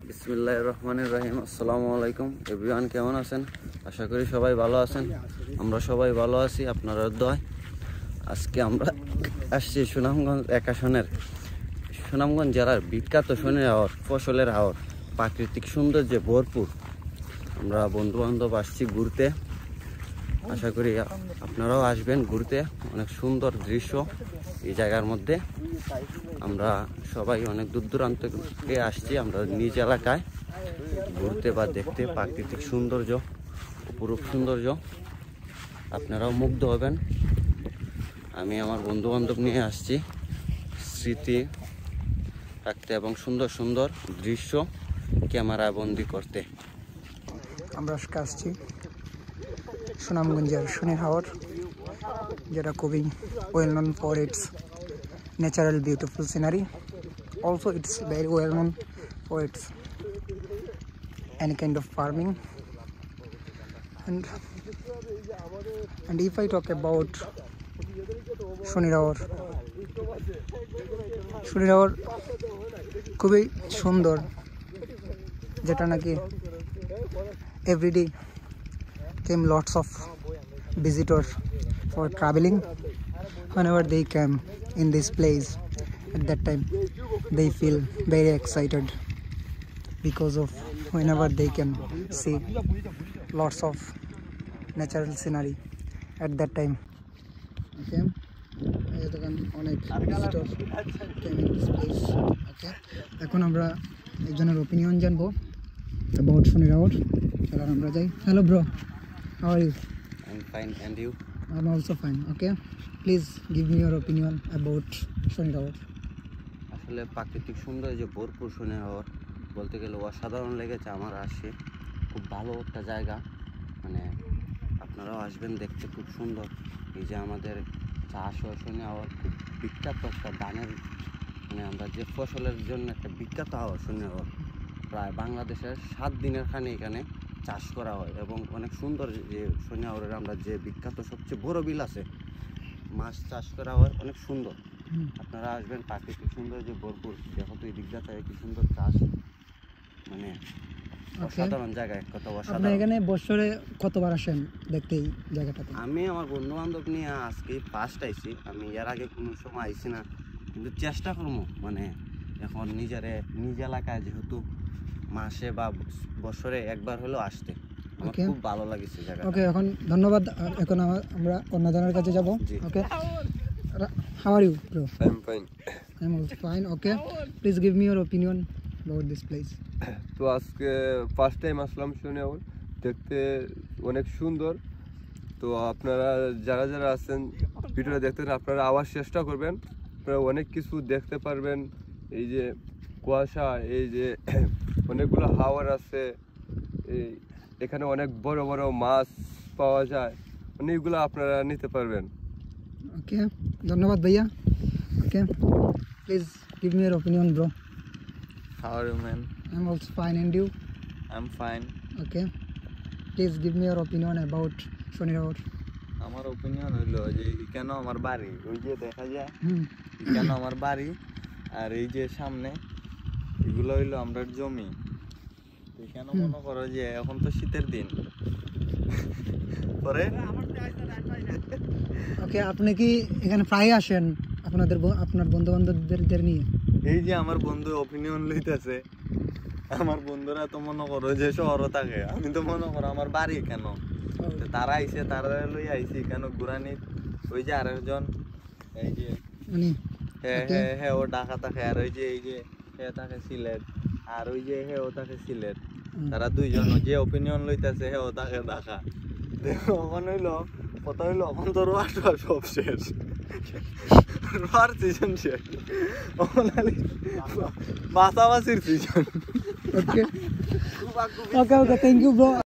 বিসমিল্লাহির রহমানির রহিম। আসসালামু আলাইকুম এভরিওয়ান, কেমন আছেন? আশা করি সবাই ভালো আছেন। আমরা সবাই ভালো আছি আপনাদের দোয়ায়। আজকে আমরা আসছি সুনামগঞ্জ সুনামগঞ্জ জেলার বিখ্যাত শনির হাওর, ফসলের হাওর, প্রাকৃতিক সৌন্দর্যে ভরপুর। আমরা বন্ধু বান্ধব আসছি ঘুরতে। আশা করি আপনারাও আসবেন ঘুরতে। অনেক সুন্দর দৃশ্য এই জায়গার মধ্যে। আমরা সবাই অনেক দূর দূরান্ত থেকে আসছি আমরা নিজ এলাকায় ঘুরতে বা দেখতে। প্রাকৃতিক সৌন্দর্য, অপরূপ সৌন্দর্য, আপনারাও মুগ্ধ হবেন। আমি আমার বন্ধু বান্ধব নিয়ে আসছি স্মৃতি রাখতে এবং সুন্দর সুন্দর দৃশ্য ক্যামেরা বন্দি করতে। আমরা আজকে আসছি সুনামগঞ্জের শনির হাওর, যেটা খুবই well known for its natural beautiful scenery. Also it's very well known for its any kind of farming. And if I talk about শনির হাওর খুবই সুন্দর, যেটা নাকি everyday came lots of visitors for traveling. Whenever they came in this place, at that time they feel very excited because of whenever they can see lots of natural scenery at that time. Okay, অনেক visitor came in this place. Okay, এখন আমরা একজনের opinion জানবো about শনির হাওর। চলো আমরা যাই। Hello bro, how are you? I'm fine, and you? I'm also fine. Okay, please give me your opinion about শনির হাওর. আসলে প্রাকৃতিক সৌন্দর্যে ভরপুর শনির হাওর বলতে গেলে অসাধারণ লেগেছে আমার। আসছে খুব ভালো একটা জায়গা, মানে আপনারাও আসবেন দেখতে, খুব সুন্দর। এই যে আমাদের চাষ হয় শনির হাওর, খুব বিখ্যাত একটা ধানের, মানে আমরা যে ফসলের জন্য একটা বিখ্যাত হাওর শনির হাওর। প্রায় বাংলাদেশের 7 দিনের খানি এখানে চাষ করা হয় এবং অনেক সুন্দর। যে শনির হাওরের আমরা যে বিখ্যাত সবচেয়ে বড় বিল আছে, মাছ চাষ করা হয়, অনেক সুন্দর। আপনারা আসবেন, প্রাকৃতিক সৌন্দর্যে ভরপুর। দেখো তো এই দিকটা থেকে কি সুন্দর চাষ, মানে অসাধারণ জায়গা, এক কথা আপনি অসাধারণ। এখানে বছরে কতবার আসেন দেখতে এই জায়গাটাতে? আমি আমার বন্ধু বান্ধব নিয়ে আজকে ফার্স্ট আইছি। আমি এর আগে কোনো সময় আইছি না, কিন্তু চেষ্টা করবো, মানে এখন নিজ এলাকায় যেহেতু মাসে বা বছরে একবার হলেও আসতে আমার খুব ভালো লাগছে জায়গা। ওকে, এখন ধন্যবাদ। এখন আমরা অন্যজনের কাছে যাব। ওকে, how are you bro? I'm fine. I'm also fine. Okay, please give me your opinion about this place. তো আজকে ফার্স্ট টাইম আসলাম শনির হাওর দেখতে, অনেক সুন্দর। তো আপনারা যারা যারা আছেন ভিডিওটা দেখতে, আপনারা আবার চেষ্টা করবেন, আপনারা অনেক কিছু দেখতে পারবেন। এই যে কুয়াশা, এই যে অনেকগুলো হাওর আছে, এখানে অনেক বড় বড় মাছ পাওয়া যায়, অনেকগুলো আপনারা নিতে পারবেন। ওকে, ধন্যবাদ ভাইয়া। ওকে, please give me your opinion bro. How are you, man? I'm also fine, and you? I'm fine. Okay, please give me your opinion about শনির হাওর. আমার ওপিনিয়ন হইলো যে কেন আমার বাড়ি, ওই যে দেখা যায় কেন আমার বাড়ি, আর এই যে সামনে এগুলো হইলো আমরা জমি। কেন মনে করো যে এখন তো শীতের দিন পরে। ওকে, আপনি কি এখানে প্রায় আসেন আপনার বন্ধু বান্ধবদের নিয়ে? এই যে আমার বন্ধু ওপিনিয়ন লইতেছে, আমার বন্ধুরা তো মনে করো যে শহরও থাকে, আমি তো মনে করো আমার বাড়ি কেন। তারা আইসে, তারা লই আইসি কেন ঘুরানি। ওই যে আরেকজন, এই যে হ্যাঁ ও ঢাকা থাকে, আর ওই যে এই যে হ্যাঁ থাকে সিলেট, আর ওই যে হ্যাঁ ও থাকে সিলেট। তারা দুইজন যে ওপিনিয়ন লইতেছে হ্যাঁ ও থাকে ঢাকা। ওখান হইলো কথা হইলো এখন তো রোয়া সব শেষ, রোয়ার সিজন শেষ, বাসাবাসির season. Okay, thank you bro.